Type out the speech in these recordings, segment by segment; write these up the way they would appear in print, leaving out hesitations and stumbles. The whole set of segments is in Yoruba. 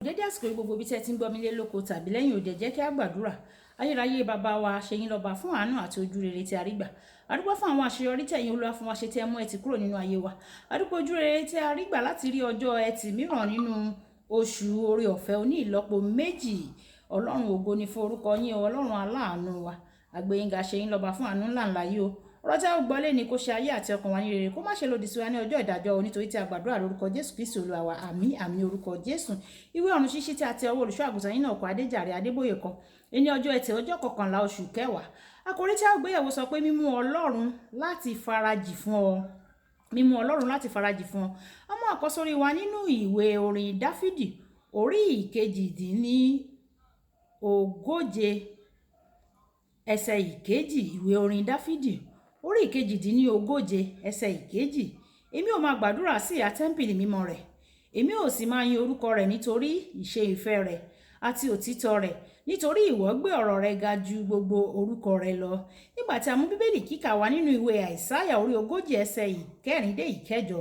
Dédé àsìkò gbogbo bí tẹ́ ti ń gbọ́ mi lé lóko tàbí lẹ́yìn òde jẹ́ kí a gbàdúrà. Ayérayé bàbá wa ṣeyín lọ́ba fún àánú àti ojú rere tí a rí gbà. A dúpẹ́ fún àwọn àṣeyọrí tẹ̀yin Olúwa fún wa ṣe tí ẹ mú ẹtì kúrò nínú ayé wa. A dúpẹ́ ojú rere tí a rí gbà láti rí ọjọ́ ẹtì mìíràn nínú oṣù oore ọ̀fẹ́ oní ìlọ́po méjì. Ọlọ́run ògo ni fún orúkọ yín o, Ọlọ́run aláàánú wa. Àgbéyìnga ṣeyín lọ́ba fún àánú ńláńlá yìí o. Ọ̀rọ̀ tí a ó gbọ́ lé ní kó ṣe ayé àti ọkàn wa ní rere, kó má ṣe lòdì sí wa ní ọjọ́ ìdájọ́ o, nítorí tí a gbàdúrà lórúkọ Jésù Kristi Olúwa wa. Àmín àmín orúkọ Jésù. Ìwé ọ̀run ṣíṣí tí a tẹ ọwọ́ olùṣọ́ àgùntàn Enoch Adeboye kọ. Ní ọjọ́ ẹtì ọjọ́ 11 oṣù kẹwàá. Àkòrí tí a ó gbéyẹ̀wò sọ pé mímú Ọlọ́run láti farajì fún ọ. Mímú Ọlọ́run láti farajì fún ọ. A mú àkọ́sórí wa nínú ìwé orin Dáfídì orí ìkejì-dín-ní-ogóje ẹsẹ̀ ìkejì. Ìwé orin Dáfídì orí ìkejì-dín-ní-ogóje ẹsẹ̀ ìkejì. Èmi ò máa gbàdúrà sí ìhà tẹ́ḿpìlì mímọ́ rẹ̀. Èmi ò sì máa yin orúkọ rẹ̀ nítorí ìṣe ìfẹ́ rẹ̀ àti òtítọ́ rẹ̀, nítorí ìwọ gbé ọ̀rọ̀ rẹ̀ ga ju gbogbo orúkọ rẹ̀ lọ. Nígbà tí a mú bíbélì kíkà wá nínú ìwé Àìsáyà orí 40 ẹsẹ̀ ìkẹrin dé ìkẹjọ.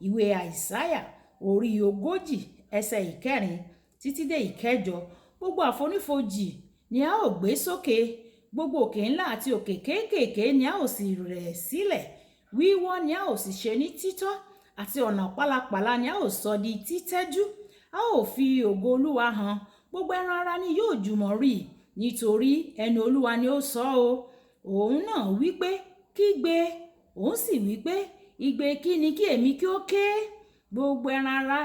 Ìwé Àìsáyà orí 40 ẹsẹ̀ ìkẹrin títí dé ìkẹjọ. Gbogbo àfonífojì ni a ó gbé sókè, gbogbo òkè ńlá àti òkè kéékèèké ni a ó sì rẹ̀ sílẹ̀. Wíwọ́ ni a ó sì ṣe ní títọ́, àti ọ̀nà pálapàla ni a ó sọ di títẹ́jú. A ó fi ògo Olúwa hàn, gbogbo ẹran ara ni yóò jùmọ̀ rí, nítorí ẹnu Olúwa ni ó sọ ọ́. Òun náà wí pé kígbe, òun sì wí pé igbe kí ni kí èmi kí ó ké? Gbogbo ẹran ara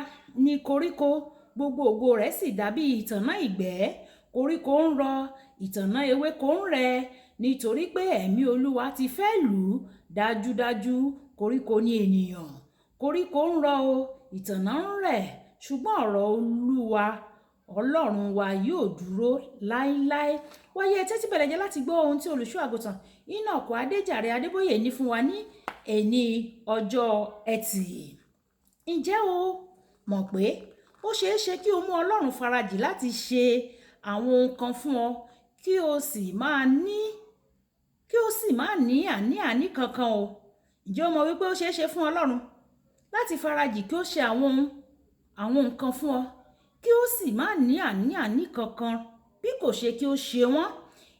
ni koríko, gbogbo ògo rẹ̀ sì dàbí ìtànná ìgbẹ́. Koríko ń rọ, ìtànná ewéko ń rẹ, nítorí pé ẹ̀mí Olúwa ti fẹ́ lù ú. Dájúdájú koríko ni ènìyàn. Koríko ń rọ o, ìtànná ń rẹ̀, ṣùgbọ́n ọ̀rọ̀ Olúwa Ọlọ́run wa yóò dúró láéláé. Wáyé tẹ́tí bẹ̀rẹ̀ jẹ́ láti gbọ́ ohun tí olùṣọ́ àgùntàn Enoch Adeboye ní fún wa ní ẹni ọjọ́ ẹtì. Ǹjẹ́ o mọ̀ pé ó ṣeé ṣe kí o mú Ọlọ́run farajì láti ṣe àwọn nǹkan fún ọ kí o sì máa ní àní kankan o? Ǹjẹ́ o mọ̀ wípé ó ṣeé ṣe fún Ọlọ́run láti farajì kí ó ṣe àwọn nǹkan fún ọ kí ó sì má ní àní kankan bí kò ṣe kí ó ṣe wọ́n?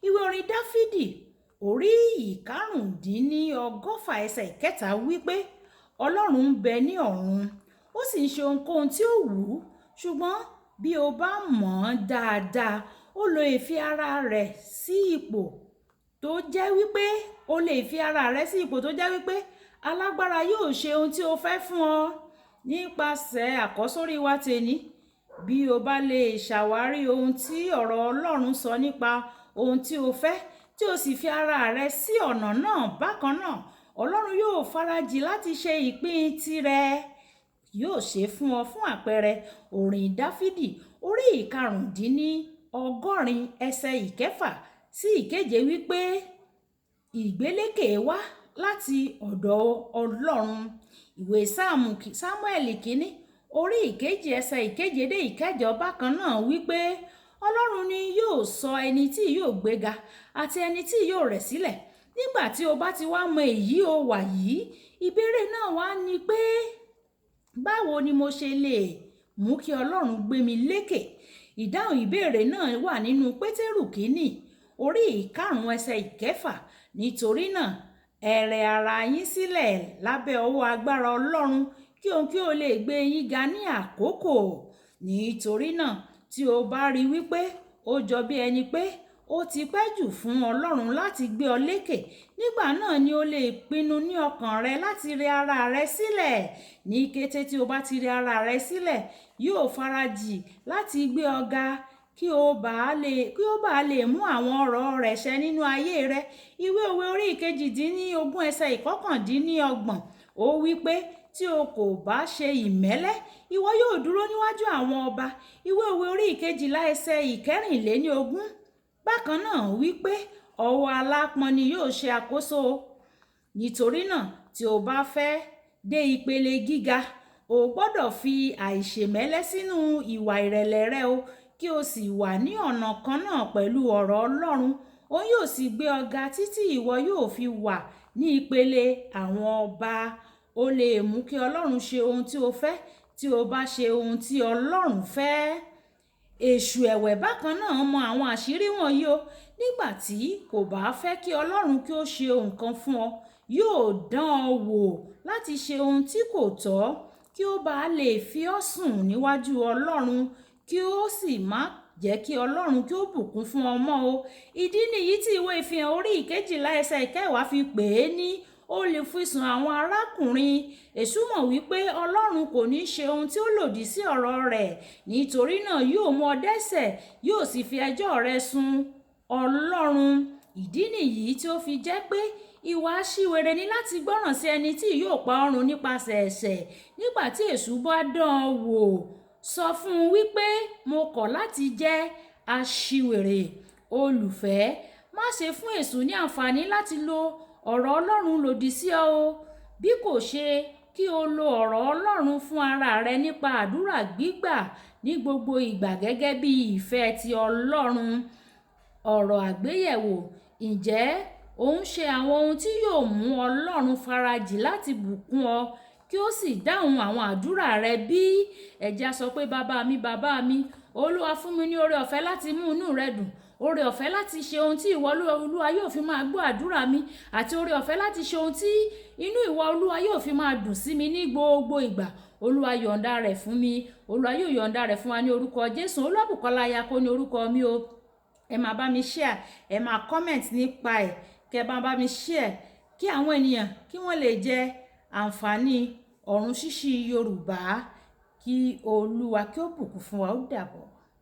Ìwé orin Dáfídì orí ìkarùndínlọ́gọ́fà ẹsẹ̀ ìkẹta wípé Ọlọ́run ń bẹ ní ọ̀run, ó sì ń ṣe ohunkóhun tí ó wù ú, ṣùgbọ́n bí o bá mọ̀ ọ́n dáadáa, ó lè fi ara rẹ̀ sí ipò tó jẹ́ wípé alágbára yóò ṣe ohun tí o fẹ́ fún ọ. Nípasẹ̀ àkọ́sórí wa tèní, bí o bá lè ṣàwárí ohun tí ọ̀rọ̀ Ọlọ́run sọ nípa ohun tí o fẹ́, tí o sì fi ara rẹ sí ọ̀nà náà bákan náà, Ọlọ́run yóò farajì láti ṣe ìpín tirẹ̀. Yóò ṣe fún ọ. Fún àpẹẹrẹ, orin Dáfídì orí ìkarùndínlọ́gọ́rin ẹsẹ̀ ìkẹfà sí ìkeje wípé ìgbélékè wá láti ọ̀dọ̀ Ọlọ́run. Ìwé Sámúẹ́lì kínní orí ìkejì ẹsẹ̀ ìkeje dé ìkẹjọ bákan náà wípé Ọlọ́run ni yóò sọ ẹni tí yóò gbéga àti ẹni tí yóò rẹ̀ sílẹ̀. Nígbà tí o bá ti wá mọ èyí o wà yìí, ìbéèrè náà wá ní pé báwo ni mo ṣe lè mú kí Ọlọ́run gbé mi lékè? Ìdáhùn ìbéèrè náà wà nínú Pétérù kínní orí ìkarùn ẹsẹ̀ ìkẹfà. Nítorí náà ẹ rẹ ara yín sílẹ̀ lábẹ́ ọwọ́ agbára Ọlọ́run kí òun kí ó lè gbé yín ga ní àkókò. Nítorí náà tí o bá rí wípé ó jọ bí ẹni pé ó ti pẹ́ jù fún Ọlọ́run láti gbé ọ lékè, nígbà náà ni o lè pinnu ní ọkàn rẹ láti rẹ ara rẹ sílẹ̀. Ní kété tí o bá ti rẹ ara rẹ sílẹ̀, yóò farajì láti gbé ọ ga kí ó bá lè mú àwọn ọ̀rọ̀ rẹ̀ ṣẹ nínú ayé rẹ. Ìwé Òwe orí ìkejì-dín-ní-ogún ẹsẹ̀ ìkọkàndínlọ́gbọ̀n ó wí pé tí o kò bá ṣe ìmẹ́lẹ́, ìwọ yóò dúró níwájú àwọn ọba. Ìwé Òwe orí ìkejìlá ẹsẹ̀ ìkẹrìnléníogún bákan náà wí pé ọwọ́ alápọn ni yóò ṣe àkóso. Nítorí náà tí o bá fẹ́ dé ìpele gíga, o gbọ́dọ̀ fi àìṣèmẹ́lẹ́ sínú ìwà ìrẹ̀lẹ̀ rẹ o, kí o sì wà ní ọ̀nà kan náà pẹ̀lú ọ̀rọ̀ Ọlọ́run. Òun yóò sì gbé ọ ga títí ìwọ yóò fi wà ní ìpele àwọn ọba. O lè mú kí Ọlọ́run ṣe ohun tí o fẹ́ tí o bá ṣe ohun tí Ọlọ́run fẹ́. èṣù ẹ̀wẹ̀ bákan náà mọ àwọn àṣírí wọ̀nyí o. Nígbà tí kò bá fẹ́ kí Ọlọ́run kí ó ṣe nǹkan fún ọ, yóò dán ọ wò láti ṣe ohun tí kò tọ́ kí ó bá lè fi ọ́ sùn níwájú Ọlọ́run, kí ó sì má jẹ́ kí Ọlọ́run kí ó bùkún fún ọ mọ́ o. Ìdí nìyí tí ìwé ìfihàn orí ìkejìlá ẹsẹ̀ ìkẹwàá fi pè é ní olùfisùn àwọn arákùnrin. Èṣù mọ̀ wípé Ọlọ́run kò ní ṣe ohun tí ó lòdì sí ọ̀rọ̀ rẹ̀, nítorí náà yóò mú ọ dẹ́ṣẹ̀, yóò sì fi ẹjọ́ rẹ sun Ọlọ́run. Ìdí nìyí tí ó fi jẹ́ pé ìwà aṣiwèrè ni láti gbọ́ràn sí ẹni tí yóò pa ọ́ run nípasẹ̀ ẹ̀ṣẹ̀. Nígbà tí èṣù bá dán ọ wò, sọ fún un wípé mo kọ̀ láti jẹ́ aṣiwèrè. Olùfẹ́, má ṣe fún èṣù ní àǹfààní láti lo ọ̀rọ̀ Ọlọ́run lòdì sí ọ o, bí kò ṣe kí o lo ọ̀rọ̀ Ọlọ́run fún ara rẹ nípa àdúrà gbígbà ní gbogbo ìgbà gẹ́gẹ́ bí ìfẹ́ ti Ọlọ́run. Ọ̀rọ̀ àgbéyẹ̀wò: ǹjẹ́ ò ń ṣe àwọn ohun tí yóò mú Ọlọ́run farajì láti bùkún ọ kí ó sì dáhùn àwọn àdúrà rẹ bí? Ẹja sọ pé bàbá mi, Olúwa fún mi ní oore ọ̀fẹ́ láti mú inú rẹ dùn, oore ọ̀fẹ́ láti ṣe ohun tí ìwọ Olúwa yóò fi máa gbọ́ àdúrà mi, àti oore ọ̀fẹ́ láti ṣe ohun tí inú ìwọ Olúwa yóò fi máa dùn sí mi ní gbogbo ìgbà. Olúwa yọ̀ǹda rẹ̀ fún mi. Olúwa yóò yọ̀ǹda rẹ̀ fún wa ní orúkọ Jésù. Olúwabùkọ́lá Ayako ní orúkọ mi o. Ẹ máa bá mi share, ẹ máa comment nípa ẹ̀, kẹ bá mi share kí àwọn ènìyàn kí wọ́n lè jẹ àǹfààní ọ̀run ṣíṣí Yorùbá. Kí Olúwa kí ó bùkún fún wa. Ó dàbọ̀.